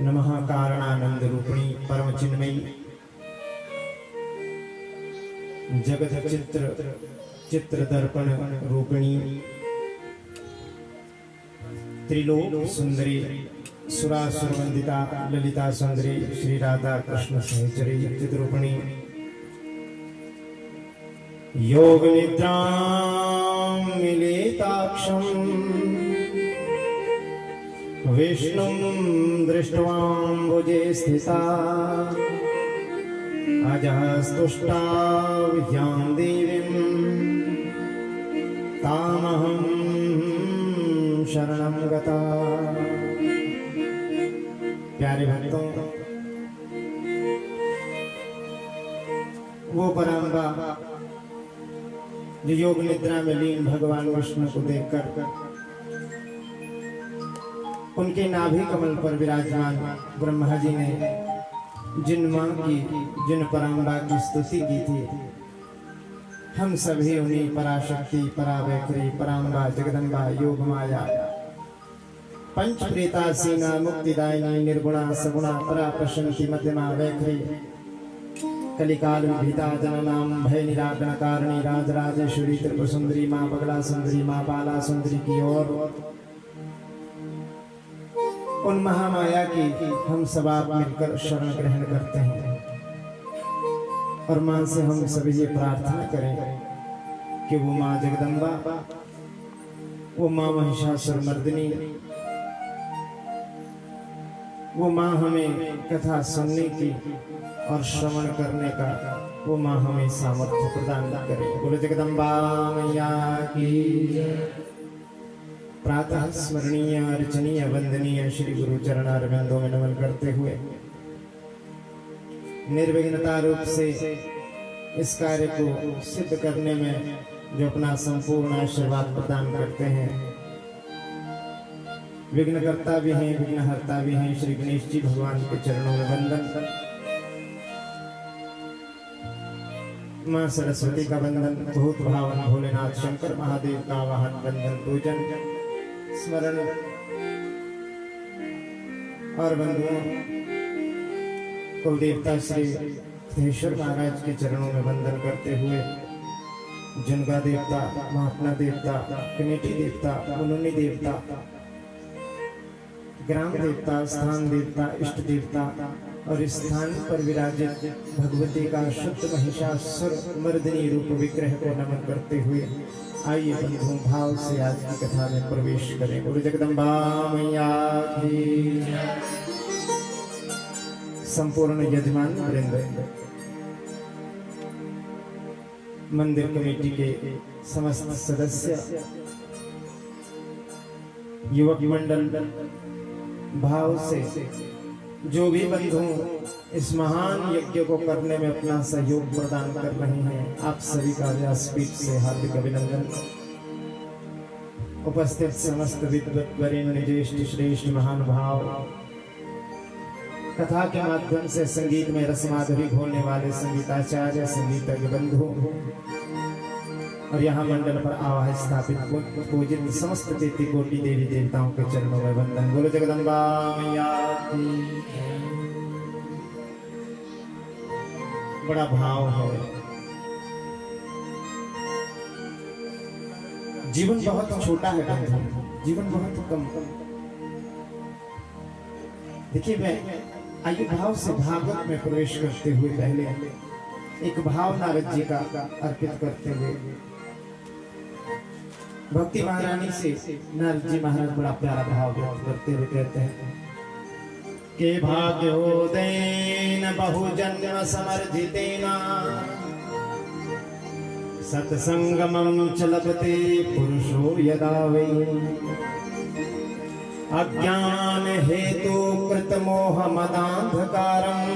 नमः कारणानंद रूपिणी परम चिन्मयी जगत चित्र दर्पण रूपिणी त्रिलोक सुंदरी सुरासुर वंदिता ललिता सुंदरी श्री राधा कृष्ण सहचरी चिद्रूपिणी योग निद्रां मिलिताक्षं विष्णुं दृष्ट्वाम्बुजे स्थिता अजः स्तुष्टा विद्यां देवीं तामहं शरणं गता। प्यारे भक्तों, वो पराम्बा जो योग निद्रा में लीन भगवान विष्णु को देखकर उनके नाभि कमल पर विराजमान ब्रह्मा जी ने जिन मां की जिन पराम्बा की स्तुति की थी, हम सभी उन्हीं पराशक्ति परावैखरी पराम्बा जगदम्बा योग माया पंच प्रेता सेना मुक्तिदायिनी निर्गुणा सगुणा परा प्रशंति मध्यमा वैखरी कलिकाल विभीता जननाम भय निराकरण कारिणी राजराजेश्वरी त्रिपुर सुंदरी माँ बगला सुंदरी माँ बाला सुंदरी की ओर उन महामाया की हम सब आप मिलकर शरण ग्रहण करते हैं और मां से हम सभी ये प्रार्थना करें कि वो माँ जगदम्बा, वो माँ महिषासुर मर्दिनी, वो माँ हमें कथा सुनने की और श्रवण करने का वो माँ हमें सामर्थ्य प्रदान करे। बोलो जगदम्बा मैया की। प्रातः स्मरणीय अर्चनीय वंदनीय श्री गुरु चरणारविंदों में नमन करते हुए निर्विघ्नता रूप से इस कार्य को सिद्ध करने में जो अपना संपूर्ण आशीर्वाद प्रदान करते हैं, विघ्नकर्ता भी हैं विघ्नहर्ता भी हैं, श्री गणेश जी भगवान के चरणों में वंदन। मां सरस्वती का वंदन, भूत भावन भोलेनाथ शंकर महादेव का वाहन वंदन पूजन स्मरण और बंधुओं कुल देवता श्री सिद्धेश्वर महाराज के चरणों में वंदन करते हुए जुनगा देवता, महात्मा देवता, कमेटी देवता, मुनुनी देवता, ग्राम देवता, स्थान देवता, इष्ट देवता और इस स्थान पर विराजित भगवती का शुद्ध महिषासुर मर्दिनी रूप विग्रह को नमन करते हुए आइए बंधुओं भाव से आज की कथा में प्रवेश करें। बोलो जगदम्बा मैया की। संपूर्ण यजमान वृंद, मंदिर कमेटी के समस्त सदस्य, युवक मंडल, भाव से जो भी बंधु इस महान यज्ञ को करने में अपना सहयोग प्रदान कर रहे हैं, आप सभी का व्यासपीठ से हार्दिक अभिनंदन। उपस्थित समस्त विद्वद्वरेण्य ज्येष्ठ श्रेष्ठ महानुभाव, कथा के माध्यम से संगीत में रसमाधुरी घोलने वाले संगीताचार्य, संगीतज्ञ बंधु और यहाँ मंडल पर आवाज स्थापित पूजित समस्त देती कोटि देवी देवताओं के चरणों में वंदन। बोलो जगदम्बा मैया की। बड़ा भाव है, जीवन बहुत छोटा है बंधु, जीवन बहुत कम। देखिए मैं आइए भाव से भागवत में प्रवेश करते हुए पहले एक भाव नारद जी का अर्पित करते हुए भक्ति महारानी से नारद जी महाराज बड़ा प्यारा भाव व्यक्त करते हुए कहते हैं के भाग्योदयेन बहुजन्म समर्जितेन सत्संगमं च लभते पुरुषो यदा वै अज्ञान हेतु कृत मोह मदांधकारम्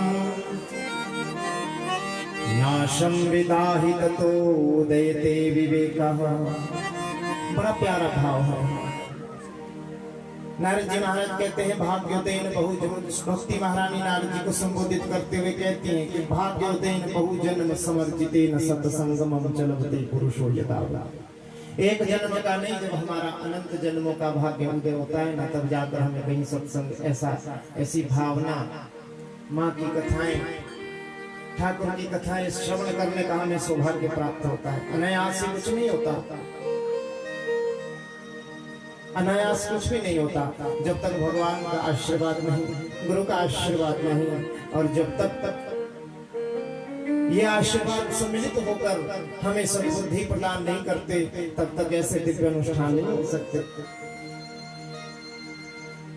नाशं विदाहि ततो उदयते विवेकः। बड़ा प्यारा भाव है। नारद जी महाराज कहते हैं भाग्योदयेन बहुजन्म, भक्ति महारानी नारद जी को संबोधित करते हुए कहती हैं कि भाग्योदयेन बहुजन्म समर्जितेन सत्संगमं च लभते पुरुषो यदा वै। एक जन्म का नहीं, जब हमारा अनंत जन्मों का भाग्य उदय होता है ना, तब जाकर हमें कहीं सत्संग, ऐसी भावना, माँ की कथाएं, ठाकुर की कथाएं श्रवण करने का हमें सौभाग्य प्राप्त होता है। अनायास ही कुछ नहीं होता, अनायास कुछ भी नहीं होता जब तक भगवान का आशीर्वाद नहीं, गुरु का आशीर्वाद नहीं, और जब तक ये आशीर्वाद सम्मिलित होकर हमें सद्बुद्धि प्रदान नहीं करते, तब तक ऐसे दिव्य अनुष्ठान नहीं हो सकते।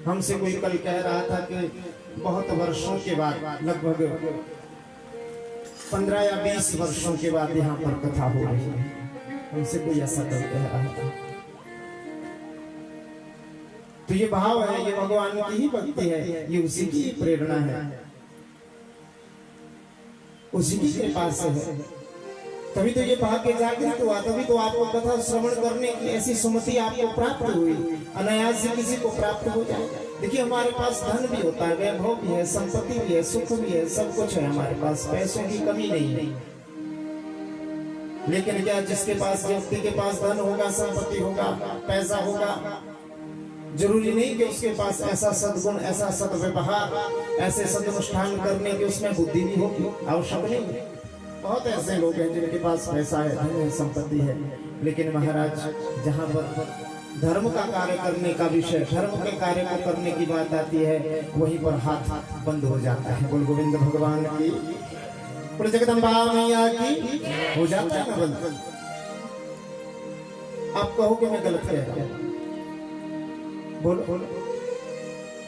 हमसे कोई कल कह रहा था कि बहुत वर्षों के बाद, लगभग 15 या 20 वर्षों के बाद यहाँ पर कथा हो रही है। हमसे कोई ऐसा कल कह रहा था। तो ये भाव है, ये भगवान की ही भक्ति है, ये उसी की प्रेरणा है, उसी की कृपा से है। तभी तो ये भाग्य जागृत हुआ, तभी तो आपको कथा श्रवण करने की ऐसी सुमति आपको प्राप्त हुई। अनायास से किसी को प्राप्त हो जाए। देखिए, हमारे पास धन भी होता है, वैभव भी है, संपत्ति भी है, सुख भी है, सब कुछ है हमारे पास, पैसों की कमी नहीं है। लेकिन क्या जिसके पास, व्यक्ति के पास धन होगा, संपत्ति होगा, पैसा होगा, जरूरी नहीं कि उसके पास ऐसा सद्गुण, ऐसा सद्व्यवहार, ऐसे सदनुष्ठान करने की उसमें बुद्धि भी होगी, आवश्यक नहीं। बहुत ऐसे लोग हैं जिनके पास पैसा है, धन है, संपत्ति है, लेकिन महाराज जहाँ पर धर्म का कार्य करने का विषय, धर्म के कार्य को करने की बात आती है, वहीं पर हाथ बंद हो जाता है। बोल गोविंद भगवान की, बोल जगदम्बा मैया की, हो जाता है ना बंद। आप कहो कि मैं गलत कह रहा हूं, बोलो बोलो,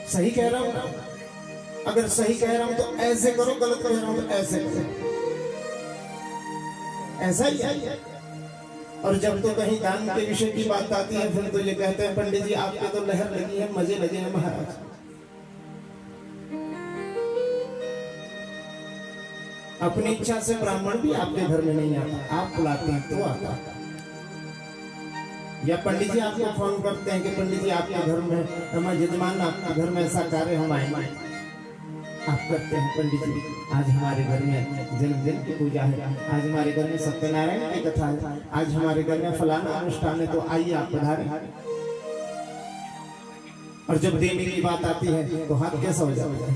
सही कह रहा हूं। अगर सही कह रहा हूं तो ऐसे करो, गलत कह रहा हूं तो ऐसे करो, ऐसा ही है। और जब तो कहीं दान के विषय की बात आती है, फिर तो ये कहते हैं पंडित जी आपके तो लहर लगी है, मजे लगे हैं महाराज। अपनी इच्छा से ब्राह्मण भी आपके घर में नहीं आता, आप बुलाते हैं तो आता। या पंडित जी आपको फोन करते हैं कि पंडित जी आपके घर में, हमारे यजमान आपके घर में ऐसा कार्य, हम आएंगे। आप करते हैं, पंडित जी आज हमारे घर में जन्मदिन की पूजा है, आज हमारे घर में सत्यनारायण की कथा है, आज हमारे घर में फलाना अनुष्ठान है, तो आइए आप पधारें। और जब देने की बात आती है तो हाथ कैसा हो जाता है?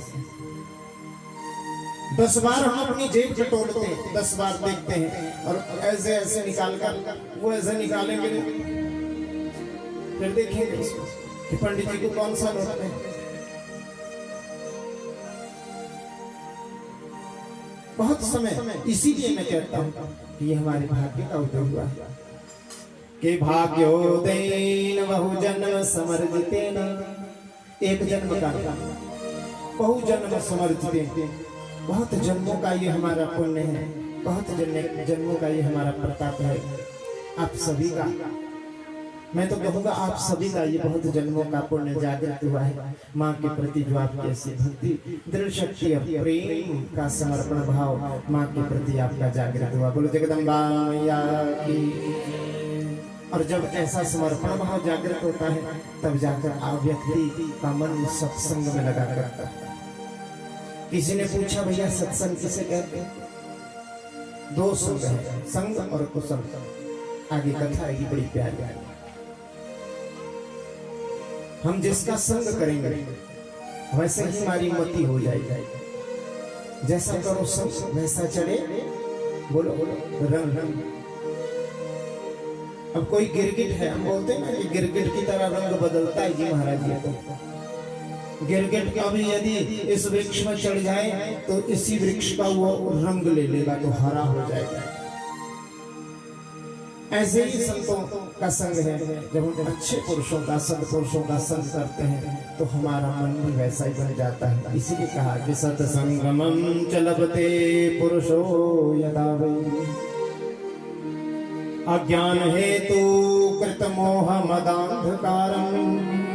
10 बार हम अपनी जेब टटोलते हैं, 10 बार देखते हैं, और ऐसे ऐसे निकाल कर वो ऐसे निकालेंगे, फिर देखेंगे कि पंडित जी को कौन सा नोट है। बहुत समय, इसीलिए मैं कहता हूँ कि ये हमारे भाग्य का उदय हुआ है कि भाग्योदयेन बहु जन्म समर्जितेन, एक जन्म का बहु जन्म समर्जितेन, बहुत जन्मों का ये हमारा पुण्य है, बहुत जन्मों का ये हमारा प्रताप है। आप सभी का, मैं तो कहूँगा आप सभी का ये बहुत जन्मों का पुण्य जागृत हुआ है। माँ के प्रति जो आपकी ऐसी भक्ति, दृढ़ शक्ति और प्रेम का समर्पण भाव माँ के प्रति आपका जागृत हुआ। बोलो जगदम्बा मैया की। और जब ऐसा समर्पण भाव जागृत होता है, तब जाकर आप व्यक्ति का मन सत्संग में लगा करता है। किसी ने पूछा भैया सत्संग किसे कहते हैं? 2 संग है, संग और कुसंग। आगे कथा आएगी बड़ी प्यारी। हम जिसका संग करेंगे वैसे ही हमारी मति हो जाएगी। जैसा करो संग वैसा चढ़े, बोलो बोलो रंग रंग। अब कोई गिरगिट है, हम बोलते हैं ना कि गिरगिट की तरह रंग बदलता है जी महाराज। ये तो गिरगिट का भी यदि इस वृक्ष में चढ़ जाए तो इसी वृक्ष का वो रंग ले लेगा, तो हरा हो जाएगा। ऐसे ही संतों का संग है। जब हम अच्छे पुरुषों का, सत्पुरुषों का संग करते हैं तो हमारा मन भी वैसा ही बन जाता है। इसीलिए कहा कि सत्संगमं च लभते पुरुषो यदा वै अज्ञान हेतु कृत मोह मदांधकारम्।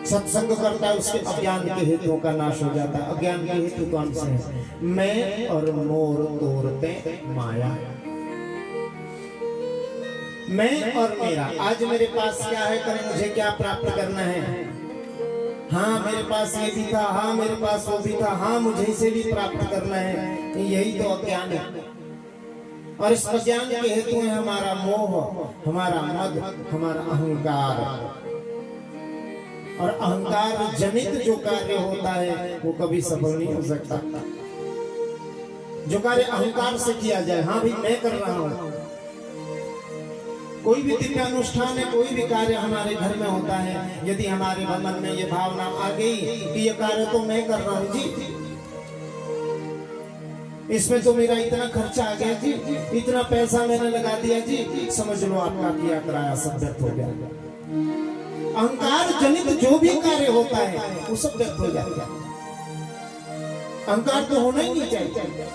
सत्संग करता है उसके अज्ञान के हेतुओं का नाश हो जाता है। अज्ञान के हेतु कौन से हैं? मैं और मोर तोरते माया, मैं और मेरा। आज मेरे पास क्या है, कल मुझे क्या प्राप्त करना है। हाँ मेरे पास ये भी था, हाँ मेरे पास वो भी था, हाँ मुझे इसे भी प्राप्त करना है। यही तो अज्ञान है। और इस अज्ञान के हेतु है हमारा मोह, हमारा मद, हमारा अहंकार। और अहंकार जनित जो कार्य होता है वो कभी सफल नहीं हो सकता। जो कार्य अहंकार से किया जाए, हाँ भी मैं कर रहा हूं, कोई भी दिव्य अनुष्ठान है, कोई भी कार्य हमारे घर में होता है, यदि हमारे मन में ये भावना आ गई कि ये कार्य तो मैं कर रहा हूं जी, इसमें तो मेरा इतना खर्चा आ गया जी, इतना पैसा मैंने लगा दिया जी, समझ लो आपका किया कराया सब व्यर्थ हो गया। अहंकार जनित जो भी कार्य होता है वो सब व्यर्थ हो जाता है। अहंकार तो होना ही नहीं चाहिए।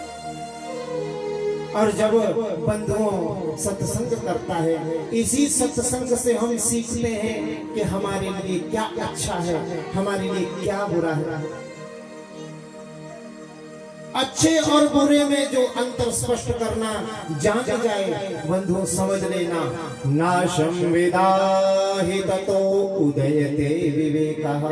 और जब बंधुओं सत्संग करता है, इसी सत्संग से हम सीखते हैं कि हमारे लिए क्या अच्छा है, हमारे लिए क्या बुरा है। अच्छे और बुरे में जो अंतर स्पष्ट करना जान जाए, बंधुओं समझ लेना, नाशम विदाहि ततो उदयते विवेकः।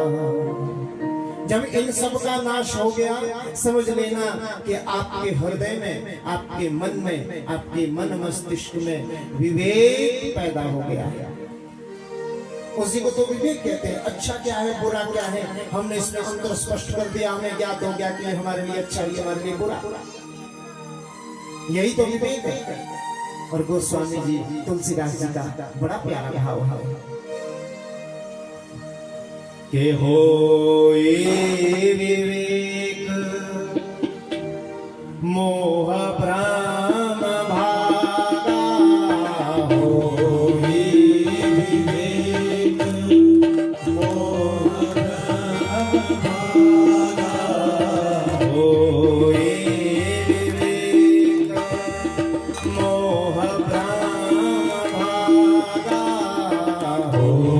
जब इन सब का नाश हो गया, समझ लेना कि आपके हृदय में, आपके मन में, आपके मन मस्तिष्क में विवेक पैदा हो गया है। उसी को तो विवेक कहते हैं। अच्छा क्या है, बुरा क्या है, हमने इसमें अंतर स्पष्ट कर दिया, हमें ज्ञात हो गया कि हमारे लिए अच्छा है, हमारे लिए बुरा। यही तो विवेक है। और गोस्वामी जी, तुलसीदास जी का बड़ा प्यारा भाव है के होए विवेक मोह भ्रम भागा, होए विवेक मोह भ्रम भागा, होए विवेक मोह भ्रम भागा, होए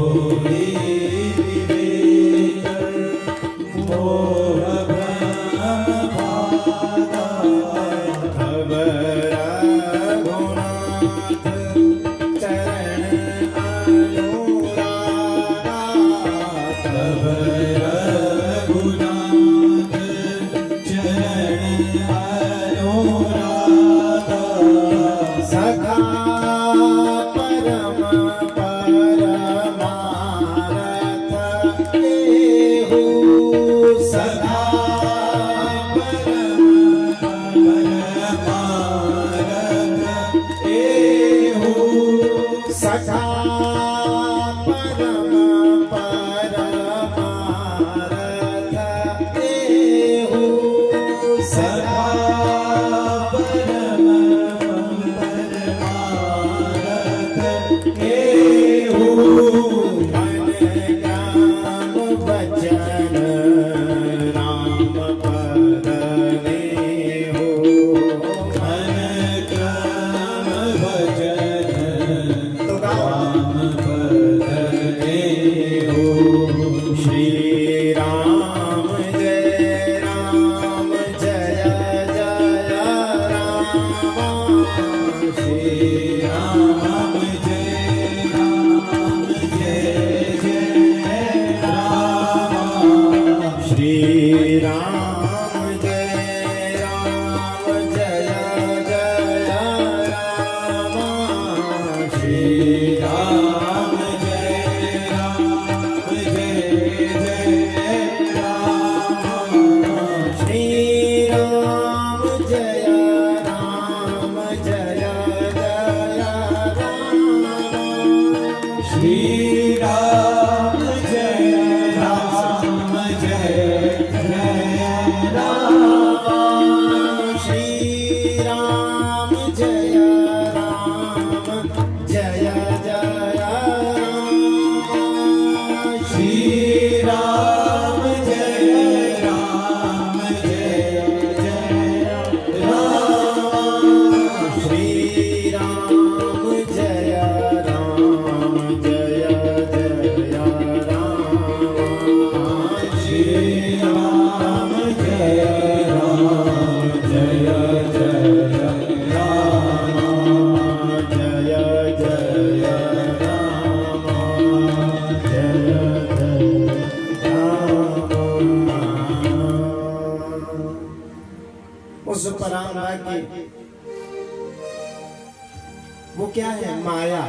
वो क्या है? माया।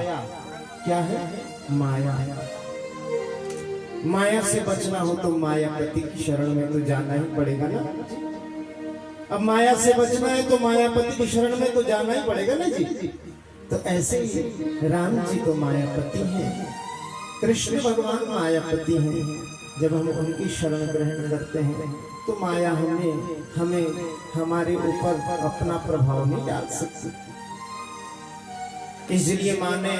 क्या है? माया। माया से बचना हो तो मायापति की शरण में तो जाना ही पड़ेगा ना। अब माया से बचना है तो मायापति की शरण में तो जाना ही पड़ेगा ना जी। तो ऐसे ही राम जी तो मायापति हैं, कृष्ण भगवान मायापति हैं। जब हम उनकी शरण ग्रहण करते हैं तो माया हमें हमारे ऊपर अपना प्रभाव नहीं डाल सकती। इसलिए माने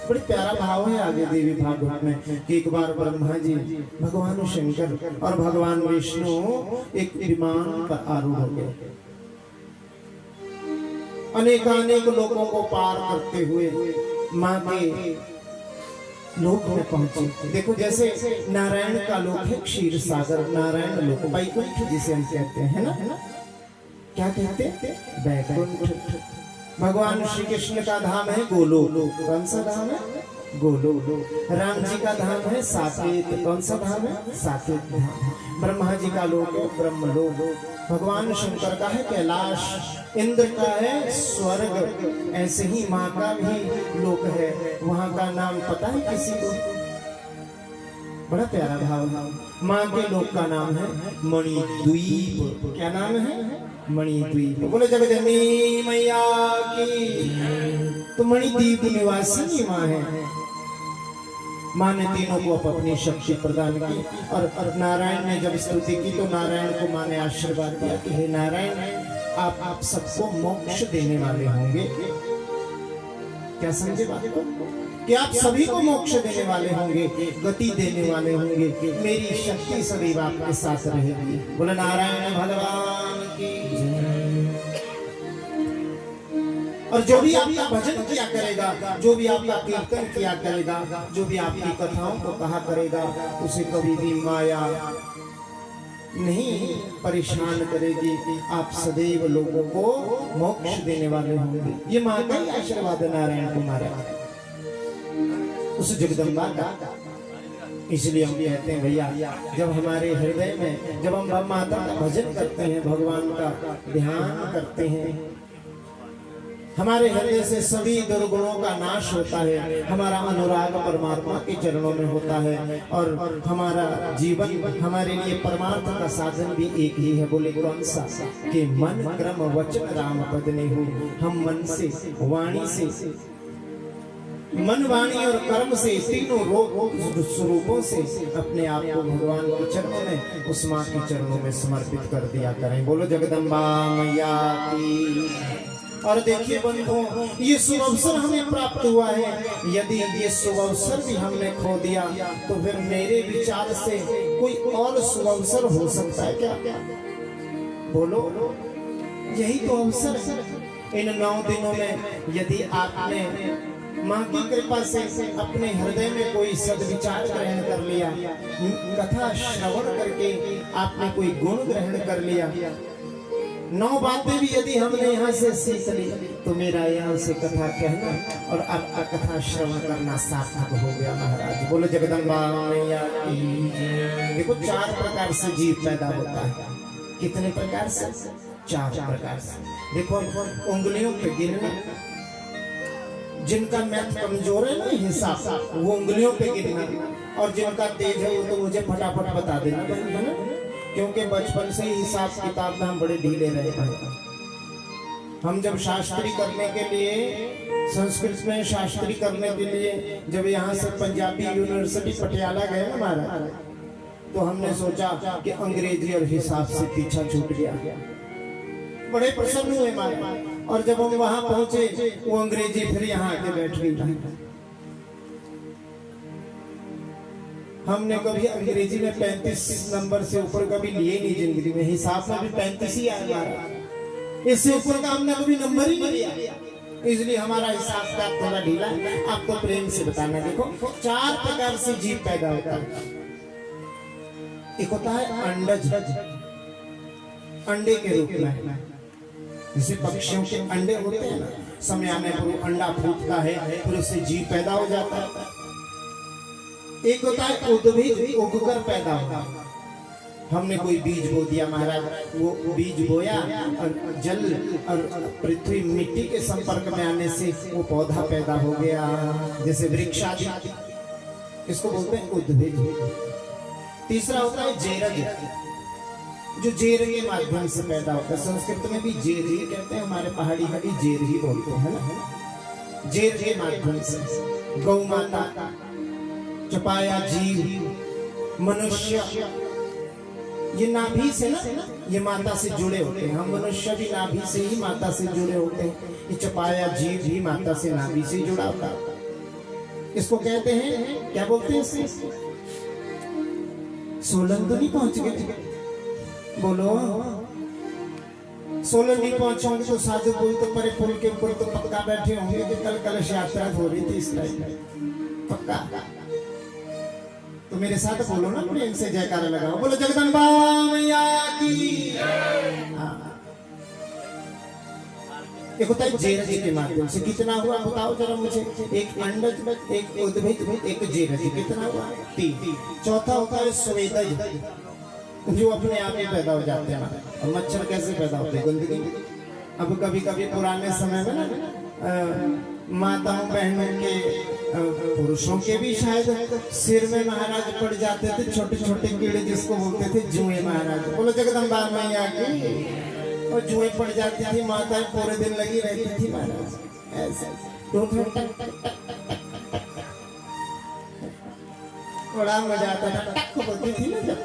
बड़ी प्यारा भाव है आगे देवी भागवत में कि एक बार ब्रह्मा जी, भगवान शंकर और भगवान विष्णु एक विमान पर आरूढ़ हो गए। अनेकानेक लोगों को पार करते हुए माँ के लोक में पहुंचे। देखो जैसे नारायण का लोक है क्षीर सागर, नारायण लोक वैकुंठ जिसे हम कहते हैं ना, क्या कहते हैं? वैकुंठ। भगवान श्री कृष्ण का धाम है गोलोक। कौन सा धाम है? गोलोक। राम जी का धाम है साकेत। कौन सा धाम है? साकेत धाम। ब्रह्मा जी का लोक है ब्रह्मलोक। भगवान शंकर का है कैलाश। इंद्र का है स्वर्ग। ऐसे ही माँ का भी लोक है, वहां का नाम पता है किसी को? बड़ा प्यारा भाव है। माँ के लोक का नाम है मणिद्वीप। क्या नाम है? मणिद्वीप। बोले जगदम्बे मैया की। तो मणिद्वीप निवासी माँ है। माँ ने तीनों को अपनी शक्ति प्रदान की और नारायण ने जब स्तुति की तो नारायण को माँ ने आशीर्वाद दिया कि हे नारायण, आप सबको मोक्ष देने वाले होंगे। क्या समझे बात को? कि आप सभी को मोक्ष देने वाले होंगे, गति देने वाले होंगे, मेरी शक्ति सदैव आपके साथ रहेगी। बोले नारायण भगवान की। और जो भी आपका भजन किया करेगा, जो भी आपका कीर्तन किया करेगा, जो भी आपकी कथाओं को कहा करेगा, उसे कभी भी माया नहीं परेशान करेगी। आप सदैव लोगों को मोक्ष देने वाले होंगे। ये माँ का ही आशीर्वाद है नारायण कुमार उस जगदम्बा का। इसलिए हम कहते हैं भैया, जब हमारे हृदय में जब हम माता का भजन करते हैं, भगवान का ध्यान करते हैं, हमारे हृदय से सभी दुर्गुणों का नाश होता है। हमारा अनुराग परमात्मा के चरणों में होता है और हमारा जीवन हमारे लिए परमार्थ का साधन भी एक ही है। बोले कौन सा? कि मन क्रम वचन राम पद ने हो। हम मन से, वाणी से, मन वाणी और कर्म से, तीनों स्वरूपों से अपने आप को भगवान के चरणों में, उस माँ के चरणों में समर्पित कर दिया करें। बोलो जगदम्बा मैया की। और देखिए बंधुओं, ये शुभ अवसर हमें प्राप्त हुआ है। यदि ये शुभ अवसर भी हमने खो दिया तो फिर मेरे विचार से कोई और शुभ अवसर हो सकता है क्या? बोलो, यही तो अवसर है। इन 9 दिनों में यदि आपने माँ की कृपा से अपने हृदय में कोई सद्विचार ग्रहण कर लिया, कथा श्रवण करके आपने कोई गुण ग्रहण कर लिया, 9 बातें भी यदि हमने यहाँ से सीख ली, तो मेरा यहाँ से कथा कहना और आपका कथा श्रवण करना सार्थक हो गया महाराज। बोलो जगदम्बा मैया की। देखो 4 प्रकार से जीव पैदा होता है। कितने प्रकार से? 4 प्रकार से। देखो उंगलियों पे गिनना, जिनका मैथ कमजोर है ना हिसाब, वो उंगलियों पे गिनना, और जिनका तेज है वो तो मुझे फटाफट बता देना बहन, क्योंकि बचपन से ही हिसाब किताब में हम बड़े ढीले रहे हैं। हम जब शास्त्री करने के लिए, संस्कृत में शास्त्री करने के लिए जब यहाँ से पंजाबी यूनिवर्सिटी पटियाला गए ना महाराज, तो हमने सोचा कि अंग्रेजी और हिसाब से पीछा छूट गया। बड़े प्रसन्न हुए महाराज। और जब हम वहां पहुंचे, वो अंग्रेजी फिर यहाँ आके बैठ गई। हमने कभी अंग्रेजी में 35 नंबर से ऊपर कभी लिए नहीं जिंदगी में। हिसाब में भी 35 ही आया हमारा, इससे ऊपर का हमने कभी नंबर ही नहीं लिया। इसलिए हमारा हिसाब का थोड़ा ढीला है। आपको प्रेम से बताना। देखो 4 प्रकार से जीव पैदा होता है। एक होता है अंडज, अंडे के रूप में, जैसे पक्षियों के अंडे होते हैं ना, समय आने पर वो अंडा फूटता है, फिर उससे जीव पैदा हो जाता है। एक होता है उद्भिद, उगकर पैदा होता है। हमने कोई बीज बो दिया महाराज, वो बीज बोया और जल और पृथ्वी मिट्टी के संपर्क में आने से वो पौधा पैदा हो गया, जैसे वृक्ष आदि, इसको बोलते हैं उद्भिज। तीसरा होता है जेरज, जो जेर के माध्यम से पैदा होता है। संस्कृत में भी जेर ही कहते हैं, हमारे पहाड़ी हड़ी जेर ही बोलते हैं ना। जेर के माध्यम से गौ माता, चपाया जीव, मनुष्य, ये नाभि से ना, ये माता से जुड़े होते हैं। हम मनुष्य भी नाभि से ही माता से जुड़े होते हैं। ये चपाया जीव भी माता से नाभि से जुड़ा होता है। इसको कहते हैं, क्या बोलते हैं इसे? सोलन तो नहीं पहुंच गए? बोलो, सोलन नहीं पहुंचोगे तो साधु पुल तो परे पुल के ऊपर तो पक्का बैठे होंगे कि कल कलश यात्रा हो रही थी इस टाइम, पक्का। तो मेरे साथ बोलो ना, प्रेम से जयकारा लगाओ, बोलो जगदम्बा मैया की। एक होता है जेरज के माध्यम से। कितना हुआ बताओ जरा मुझे? एक अंडज, एक उद्भिज, एक जेरज, कितना हुआ? 3। चौथा होता है स्वेदज, जो अपने आप ही पैदा हो जाते हैं। और मच्छर कैसे पैदा होते हैं? गंदगी। अब कभी कभी पुराने समय में ना माताओं बहनों के, पुरुषों के भी शायद सिर में महाराज पड़ जाते थे छोटे छोटे कीड़े, जिसको बोलते थे जुएं महाराज। बोलो जगदम्बा मैया की। और जुएं पड़ जाती थी, माताएं पूरे दिन लगी रहती थी महाराज ऐसे, बड़ा मजा आता था, टक होती थी ना जब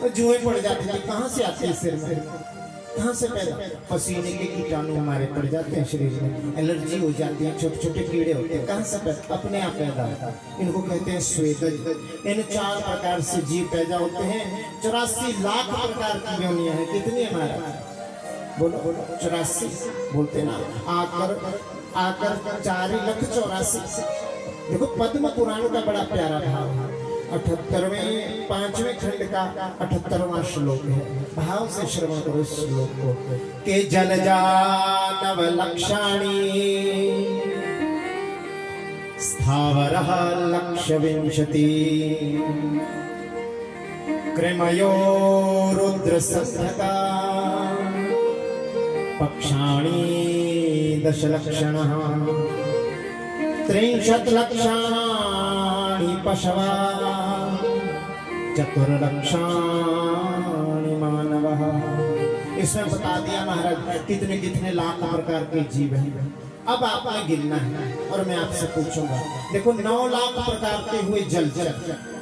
और जुएं पड़ जाती थी। कहाँ से आती है सिर में? कहाँ से पैदा? पसीने के कीटाणु हमारे पड़ जाते हैं शरीर में, एलर्जी हो जाती है, छोटे छोटे कीड़े होते हैं। कहाँ से पैदा? अपने आप पैदा होता है। इनको कहते हैं स्वेदज। इन 4 प्रकार से जीव पैदा होते हैं। 84 लाख प्रकार की योनियां हैं। कितनी है महाराज? बोलो बोलो, 84 बोलते ना। आकर 4,84,000। देखो पद्म पुराण का बड़ा प्यारा भाव है। 78वें 5वें खंड का 78वां श्लोक है। भाव से श्रवण करो इस श्लोक को। के जलजानव लक्षाणी स्थावरः लक्ष्य 20 कृमयो रुद्र संध्यका पक्षाणी 10 लक्षणः 30 लक्षाणि पशवा 4 लक्षाणि मानवः। इसमें बता दिया महाराज कितने कितने लाख प्रकार के जीव हैं। अब आपने गिनना है और मैं आपसे पूछूंगा। देखो 9 लाख प्रकार के हुए जलचर,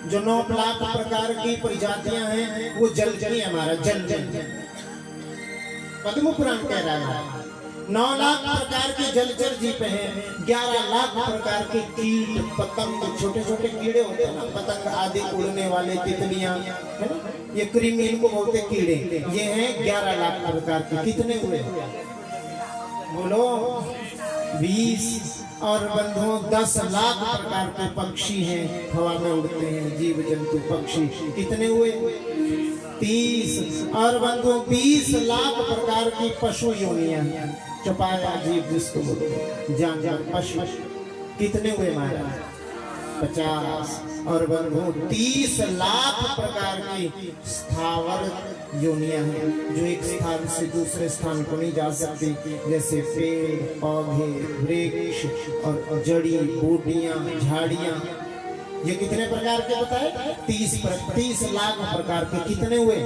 जो 9 लाख प्रकार की प्रजातियां हैं वो जलचर हमारा जल पद्म पुराण कह रहा है। 9 लाख प्रकार के जलचर जीव हैं। 11 लाख प्रकार के कीट पतंग, छोटे छोटे कीड़े होते हैं ना, पतंग आदि उड़ने वाले, तितलियां, है ना, ये कृमि, इनको बोलते कीड़े। ये हैं 11 लाख प्रकार के। कितने हुए? बोलो 20। और बंधुओं 10 लाख प्रकार के पक्षी हैं, हवा में उड़ते हैं, जीव जंतु पक्षी। कितने हुए? 30। और बंधुओं 20 लाख प्रकार की पशु योनियां, चपाया जीव जिसको बोलते हैं, जानवर पशु। कितने हुए महाराज? 50। और बंधुओं 30 लाख प्रकार की स्थावर योनियां हैं, जो एक स्थान से दूसरे स्थान को नहीं जा सकती, जैसे पेड़, पौधे, वृक्ष और जड़ी बूटियां, झाड़ियां। ये कितने प्रकार के बताए? 30 लाख प्रकार के। कितने हुए?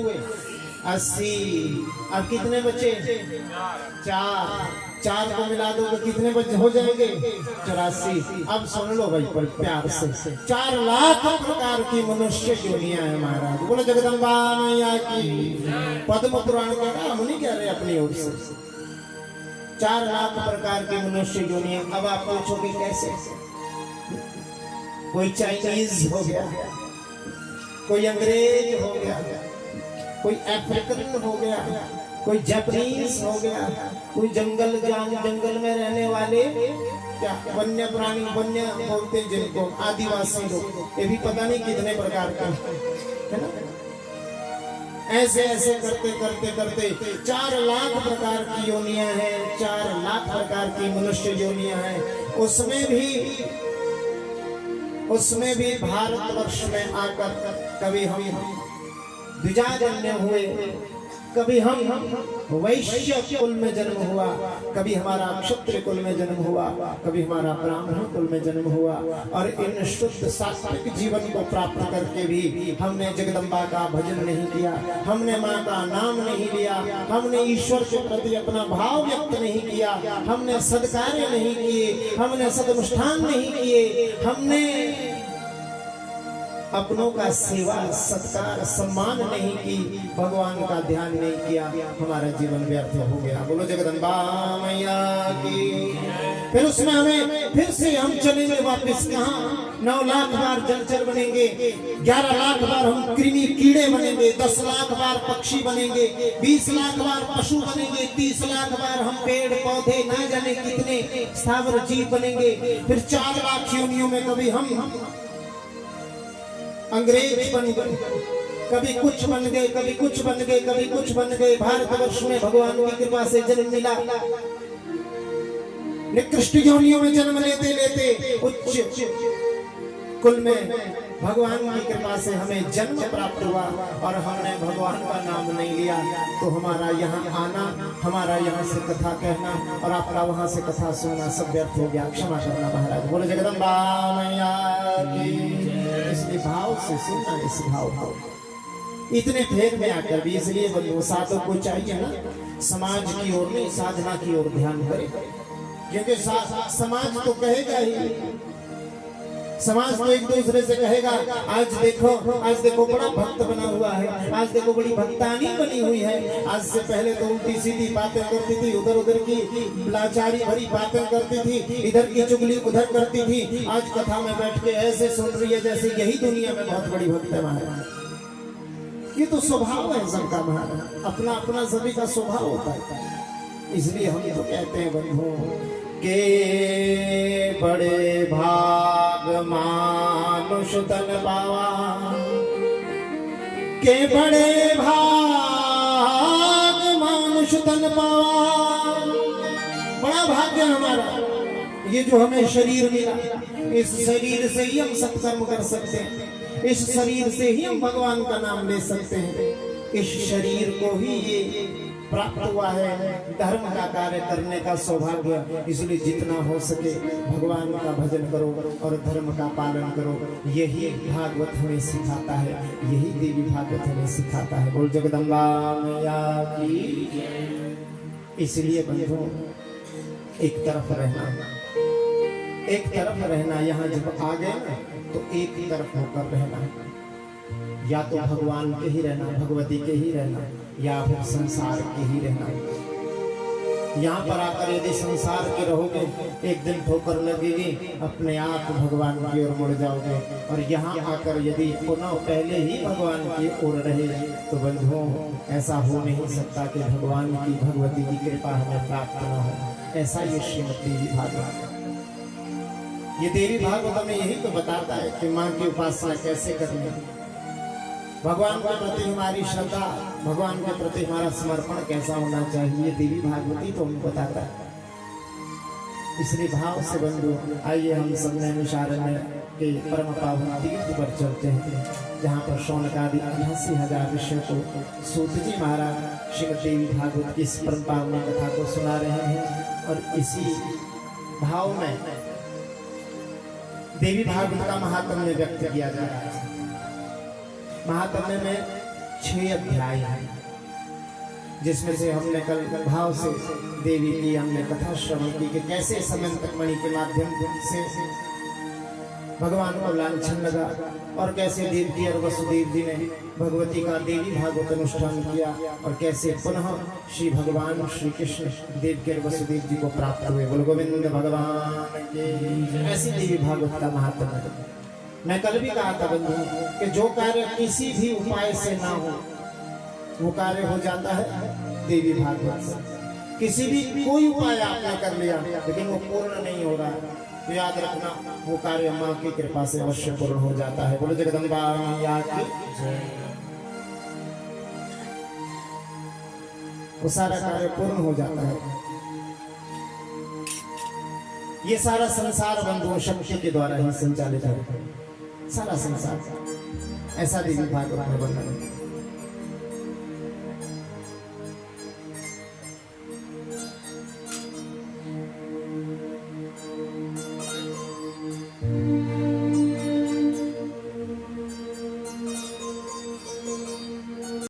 80। अब कितने बचे? 4 को मिला दो तो कितने बचे हो जाएंगे? 84। अब सुन लो भाई पर प्यार से, 4 लाख प्रकार की मनुष्य योनियां है महाराज। बोलो जगदम्बा मैया की। पद्म पुराण का हम नहीं कह रहे अपनी ओर से। 4 लाख प्रकार की मनुष्य योनियां। अब आप पूछोगे कैसे? कोई चाइनीज हो गया, कोई अंग्रेज हो गया, कोई अफ्रीकन हो गया, कोई जापानीज हो गया, कोई जंगल में रहने वाले, क्या वन्य प्राणी, वन्य बोलते हैं जिनको, आदिवासी लोग, ये भी पता नहीं कितने प्रकार के, है ना। ऐसे ऐसे करते करते करते 4 लाख प्रकार की योनियां हैं, 4 लाख प्रकार की मनुष्य योनियां हैं। उसमें भी भारतवर्ष में आकर कभी हम द्विजाजन्य हुए, कभी हम वैश्य कुल में जन्म हुआ, कभी हमारा क्षत्रिय कुल में जन्म हुआ, कभी हमारा ब्राह्मण कुल में जन्म हुआ, और इन शुद्ध सात्विक जीवन को प्राप्त करके भी हमने जगदम्बा का भजन नहीं किया, हमने माँ का नाम नहीं लिया, हमने ईश्वर के प्रति अपना भाव व्यक्त नहीं किया, हमने सदकार्य नहीं किए, हमने सदनुष्ठान नहीं किए, हमने अपनों का सेवा सत्कार सम्मान नहीं की, भगवान का ध्यान नहीं किया, हमारा जीवन व्यर्थ हो गया। बोलो जगदम्बा मैया की। फिर उसमें हमें फिर से हम चलेंगे वापस कहाँ? 9 लाख बार जलचर बनेंगे, 11 लाख बार हम कृमि कीड़े बनेंगे, 10 लाख बार पक्षी बनेंगे, 20 लाख बार पशु बनेंगे, 30 लाख बार हम पेड़ पौधे ना जाने कितने स्थावर जीव बनेंगे। फिर 4 लाख योनियों में कभी हम अंग्रेज बन गए, कभी कुछ बन गए, कभी कुछ बन गए, कभी कुछ बन गए। भारतवर्ष में भगवान की कृपा से जन्म मिला, निकृष्ट योनियों में जन्म लेते लेते उच्च कुल में भगवान की कृपा से हमें जन्म प्राप्त हुआ, और हमने भगवान का नाम नहीं लिया, तो हमारा यहाँ आना, हमारा यहाँ से कथा कहना और आपका वहां से कथा सुनना सब व्यर्थ हो गया। क्षमा करना महाराज। बोलो जगदम्बा मैया की। इसलिए भाव से सुनना, इस भाव इतने फेर में आकर भी, इसलिए बंधु साधु को चाहिए ना समाज की ओर नहीं साधना की ओर ध्यान करे, क्योंकि समाज तो कहेगा ही, समाज तो एक दूसरे से कहेगा आज देखो बड़ा भक्त बना हुआ है, आज देखो बड़ी भक्तानी बनी हुई है। आज से पहले तो उल्टी सीधी बातें करती थी, उधर उधर की लाचारी भरी बातें करती थी, इधर की चुगली उधर करती थी, आज कथा में बैठ के ऐसे सुन रही है जैसे यही दुनिया में बहुत बड़ी भक्त है महाराज। ये तो स्वभाव है सबका महाराज, अपना अपना सभी का स्वभाव होता है। इसलिए हम तो कहते हैं बंधु के बड़े भाग मानुष तन पावा, के बड़े भाग मानुष तन पावा। बड़ा भाग्य हमारा ये जो हमें शरीर मिला, इस शरीर से ही हम सत्कर्म कर सकते हैं, इस शरीर से ही हम भगवान का नाम ले सकते हैं, इस शरीर को ही ये प्राप्त हुआ है धर्म का कार्य करने का सौभाग्य। इसलिए जितना हो सके भगवान का भजन करो और धर्म का पालन करो, यही भागवत हमें सिखाता है, यही देवी भागवत हमें सिखाता है। बोल जगदम्बा मैया की। इसलिए बंधु एक तरफ रहना, यहाँ जब आ गए ना तो एक तरफ होकर रहना, या तो भगवान के ही रहना, भगवती के ही रहना, या फिर संसार के ही रहना। यहाँ पर आकर यदि संसार के रहोगे एक दिन ठोकर लगेगी, अपने आप भगवान की ओर मुड़ जाओगे, और यहाँ आकर यदि पुनः पहले ही भगवान की ओर रहे तो बंधुओं ऐसा हो नहीं सकता कि भगवान की भगवती की कृपा हमें प्राप्त न हो। ऐसा ये श्रीमद देवी भागवत, ये देवी भागवत में यही तो बताता है कि माँ की उपासना कैसे करनी, भगवान के प्रति हमारी श्रद्धा, भगवान के प्रति हमारा समर्पण कैसा होना चाहिए, देवी भागवती तो हमें बताता है। इसलिए भाव से बंधु आइए हम सब नैमिषारण्य के परम पावन तीर्थ पर चलते हैं, जहाँ पर शौनकादि 88,000 ऋषियों को सूत जी महाराज श्रीमद देवी भागवत की इस परम पावन कथा को सुना रहे हैं। और इसी भाव में देवी भागवत का महात्म्य व्यक्त किया जा रहा है। महात्म्य में 6 अध्याय है, जिसमें से हमने कल भाव से देवी की हमने कथा श्रवण की कि कैसे समंतक मणि के माध्यम से भगवान को लांछन लगा, और कैसे देवकी और वसुदेव जी ने भगवती का देवी भागवत अनुष्ठान किया, और कैसे पुनः श्री भगवान श्री कृष्ण देवकी और वसुदेव जी को प्राप्त हुए। बोल गोविंद भगवान के। ऐसी देवी भागवत का महात्म्य। मैं कल भी कहा था बंधु कि जो कार्य किसी भी उपाय से ना हो वो कार्य हो जाता है देवी भागवत से। किसी भी कोई उपाय आपने कर लिया लेकिन वो पूर्ण नहीं हो रहा, तो याद रखना वो कार्य माँ की कृपा से अवश्य पूर्ण हो जाता है। बोलो जगदम्बा मैया की जय। वो सारा कार्य पूर्ण हो जाता है। ये सारा संसार बंधुओं शक्ति के द्वारा ही संचालित है, सारा संसार। ऐसा देवी भागवत में वर्णन है।